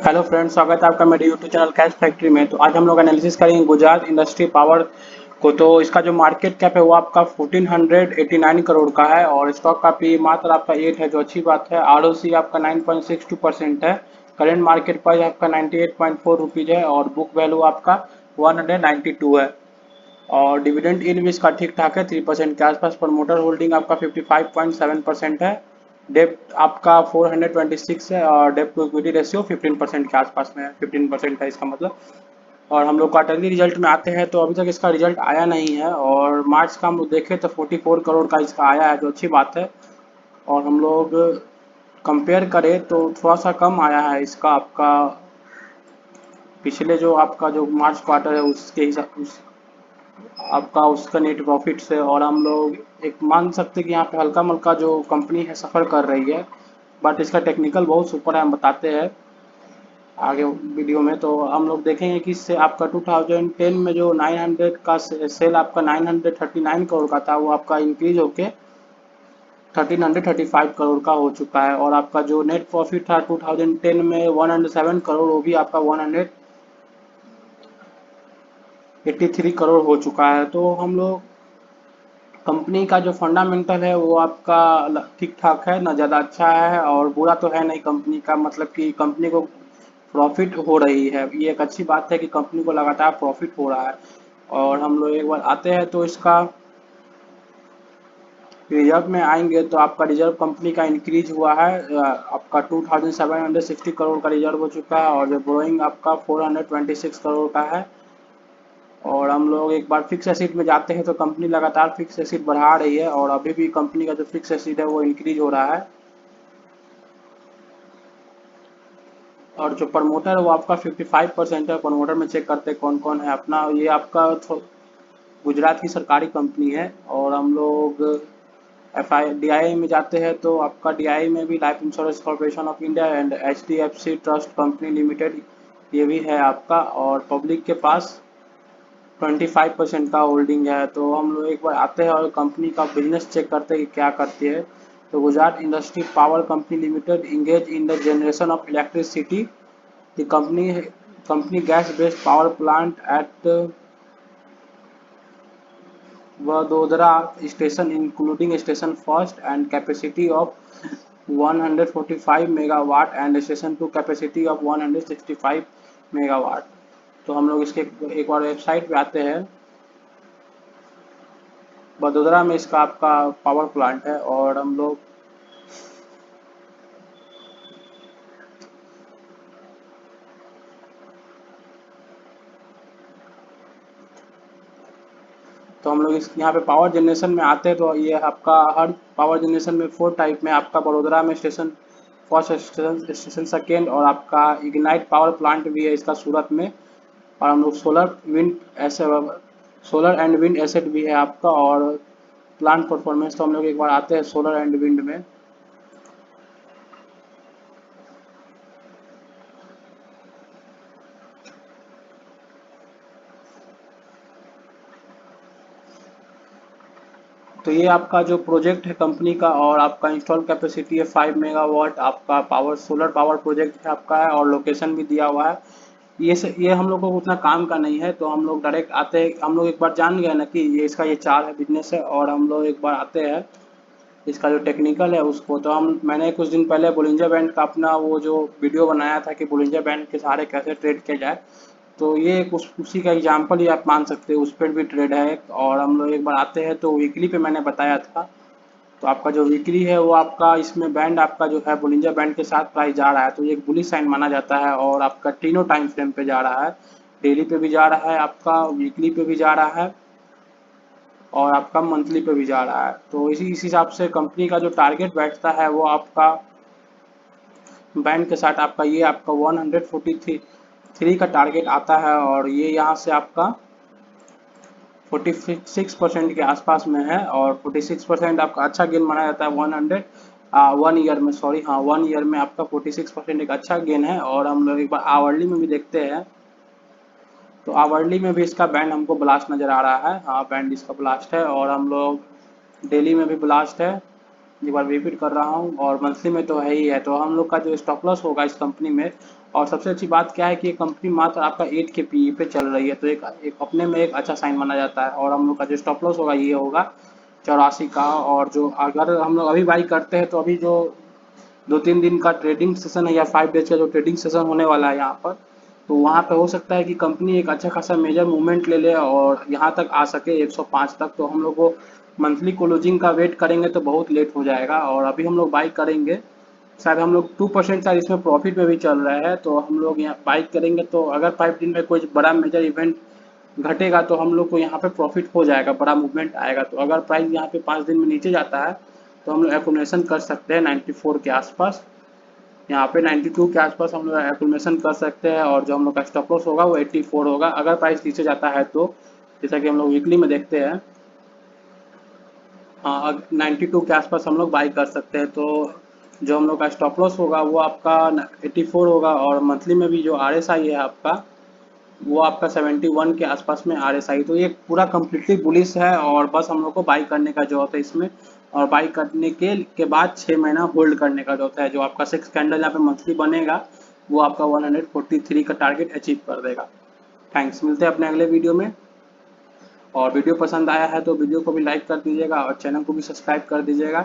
Hello friends, स्वागत है आपका मेरे यूट्यूब चैनल कैश फैक्ट्री में। तो आज हम लोग एनालिसिस करेंगे गुजरात इंडस्ट्री पावर को। तो इसका जो मार्केट कैप है वो आपका 1489 करोड़ का है और स्टॉक का पी मात्र आपका 8 है, जो अच्छी बात है। आरओसी आपका 9.62% है। करेंट मार्केट प्राइस आपका 98.4 रुपीज़ है और बुक वैल्यू आपका 192 है। और डिविडेंड इन भी इसका ठीक ठाक है, 3% के आसपास। प्रमोटर होल्डिंग आपका 55.7% है। डेप्ट आपका 426 है और डेप्ट टू इक्विटी रेशियो 15% के आसपास में है, 15% है इसका मतलब। और हम लोग क्वार्टरली रिजल्ट में आते हैं तो अभी तक इसका रिजल्ट आया नहीं है और मार्च का हम लोग देखें तो 44 करोड़ का इसका आया है, जो अच्छी बात है। और हम लोग कंपेयर करें तो थोड़ा सा कम आया है इसका आपका, पिछले जो आपका जो मार्च क्वार्टर है उसके हिसाब आपका उसका नेट प्रॉफिट से। और हम लोग एक मान सकते हैं कि यहाँ पे हल्का मल्का जो कंपनी है सफ़र कर रही है, बट इसका टेक्निकल बहुत सुपर है, हम बताते हैं आगे वीडियो में। तो हम लोग देखेंगे कि इससे आपका 2010 में जो 900 का सेल आपका 939 करोड़ का था, वो आपका इंक्रीज होके 1335 करोड़ का हो चुका है। और आपका जो नेट प्रॉफिट था 2010 में 107 करोड़, वो भी आपका 183 करोड़ हो चुका है। तो हम लोग कंपनी का जो फंडामेंटल है वो आपका ठीक ठाक है, ना ज़्यादा अच्छा है और बुरा तो है नहीं कंपनी का, मतलब कि कंपनी को प्रॉफिट हो रही है। ये एक अच्छी बात है कि कंपनी को लगातार प्रॉफिट हो रहा है। और हम लोग एक बार आते हैं तो इसका रिजर्व में आएंगे तो आपका रिजर्व कंपनी का इंक्रीज हुआ है। आपका 2760 करोड़ का रिजर्व हो चुका है और जो बोइंग आपका 426 करोड़ का है। और हम लोग एक बार फिक्स एसिड में जाते हैं तो कंपनी लगातार फिक्स एसिड बढ़ा रही है और अभी भी कंपनी का जो फिक्स एसिड है वो इंक्रीज हो रहा है। और जो प्रमोटर है वो आपका 55% है। प्रमोटर में चेक करते हैं कौन कौन है अपना। ये आपका गुजरात की सरकारी कंपनी है। और हम लोग एफ आई डी आई में जाते हैं तो आपका डी आई में भी Life Insurance Corporation of India and H D F C trust company limited ये भी है आपका। और पब्लिक के पास 25% का होल्डिंग है। तो हम लोग एक बार आते हैं और कंपनी का बिजनेस चेक करते हैं कि क्या करती है। तो Gujarat Industry Power Company Limited engage in the generation of electricity. The company gas based power plant at Vadodara station including station first and capacity of 145 megawatt and station two capacity of 165 megawatt. तो हम लोग इसके एक बार website पे आते हैं। वडोदरा में इसका आपका पावर प्लांट है। और हम लोग इस यहाँ पे पावर जनरेशन में आते हैं तो ये आपका हर पावर जनरेशन में 4 टाइप में आपका बड़ोदरा में स्टेशन फर्स्ट, स्टेशन सेकेंड और आपका इग्नाइट पावर प्लांट भी है इसका सूरत में। और हम लोग सोलर एंड विंड एसेट भी है आपका। और प्लांट परफॉर्मेंस तो हम लोग एक बार आते हैं सोलर एंड विंड में। तो ये आपका जो प्रोजेक्ट है कंपनी का और आपका इंस्टॉल कैपेसिटी है 5 मेगावाट। आपका पावर सोलर पावर प्रोजेक्ट है आपका है और लोकेशन भी दिया हुआ है। ये हम लोग को उतना काम का नहीं है, तो हम लोग डायरेक्ट आते हैं। हम लोग एक बार जान गए ना कि ये इसका ये चार है बिजनेस है। और हम लोग एक बार आते हैं इसका जो टेक्निकल है उसको। तो हम मैंने कुछ दिन पहले बोलिंजर बैंड का अपना वो जो वीडियो बनाया था कि बोलिंजर बैंड के सहारे कैसे ट्रेड किया जाए। तो ये उसी का एग्जाम्पल ही आप मान सकते हो, उस पर भी ट्रेड है। और हम लोग एक बार आते हैं तो वीकली पे मैंने बताया था। तो आपका जो वीकली है वो आपका इसमें बैंड आपका जो है बोलिंजर बैंड के साथ प्राइस जा रहा है, तो ये एक बुलिश साइन माना जाता है। और आपका तीनों टाइम फ्रेम पे जा रहा है, डेली पे भी जा रहा है, आपका वीकली पे भी जा रहा है और आपका मंथली पे भी जा रहा है। तो इस हिसाब से कंपनी का जो टारगेट बैठता है वो आपका बैंड के साथ आपका ये आपका 143 का टारगेट आता है। और ये यहाँ से आपका 46% के आसपास में है। और 46% आपका अच्छा गेन माना जाता है 1 ईयर में, सॉरी हाँ 1 ईयर में आपका 46% एक अच्छा गेन है। और हम लोग एक बार आवरली में भी देखते हैं तो आवरली में भी इसका बैंड हमको ब्लास्ट नज़र आ रहा है। हाँ बैंड इसका ब्लास्ट है। और हम लोग डेली में भी ब्लास्ट है, एक बार रिपीट कर रहा हूँ। और मंथली में तो है ही है। तो हम लोग का जो स्टॉप लॉस होगा इस कंपनी में और सबसे अच्छी बात क्या है कि ये कंपनी मात्र आपका 8 के पीई पे चल रही है, तो एक अपने में एक अच्छा साइन माना जाता है। और हम लोग का जो स्टॉप लॉस होगा ये होगा 84 का। और जो अगर हम लोग अभी बाई करते हैं तो अभी जो 2-3 दिन का ट्रेडिंग सेशन है या 5 डेज का जो ट्रेडिंग सेशन होने वाला है यहाँ पर, तो वहाँ पे हो सकता है कि कंपनी एक अच्छा खासा मेजर मूवमेंट ले ले और यहाँ तक आ सके 105 तक। तो हम लोग को मंथली क्लोजिंग का वेट करेंगे तो बहुत लेट हो जाएगा। और अभी हम लोग बाई करेंगे, शायद हम लोग 2% शायद इसमें प्रॉफिट में भी चल रहा है, तो हम लोग यहाँ बाई करेंगे। तो अगर 5 दिन में कोई बड़ा मेजर इवेंट घटेगा तो हम लोग को यहाँ पे प्रॉफिट हो जाएगा, बड़ा मूवमेंट आएगा। तो अगर प्राइस यहाँ पे 5 दिन में नीचे जाता है तो हम लोग एक्यूमुलेशन कर सकते हैं 94 के आसपास। यहाँ पे 92 के आसपास हम लोग एक्यूमुलेशन कर सकते हैं। और जो हम लोग का स्टॉप लॉस होगा वो 84 होगा अगर प्राइस नीचे जाता है तो, जैसा कि हम लोग वीकली में देखते हैं। हाँ, 92 के आसपास हम लोग बाई कर सकते हैं। तो जो हम लोग का स्टॉप लॉस होगा वो आपका 84 होगा। और मंथली में भी जो आरएसआई है आपका, वो आपका 71 के आसपास में आरएसआई। तो ये पूरा कम्प्लीटली बुलिश है और बस हम लोग को बाई करने का जरूरत है इसमें। और बाई करने के बाद 6 महीना होल्ड करने का जरूरत है। जो आपका 6 कैंडल यहाँ पे मंथली बनेगा वो आपका 143 का टारगेट अचीव कर देगा। थैंक्स, मिलते हैं अपने अगले वीडियो में। और वीडियो पसंद आया है तो वीडियो को भी लाइक कर दीजिएगा और चैनल को भी सब्सक्राइब कर दीजिएगा।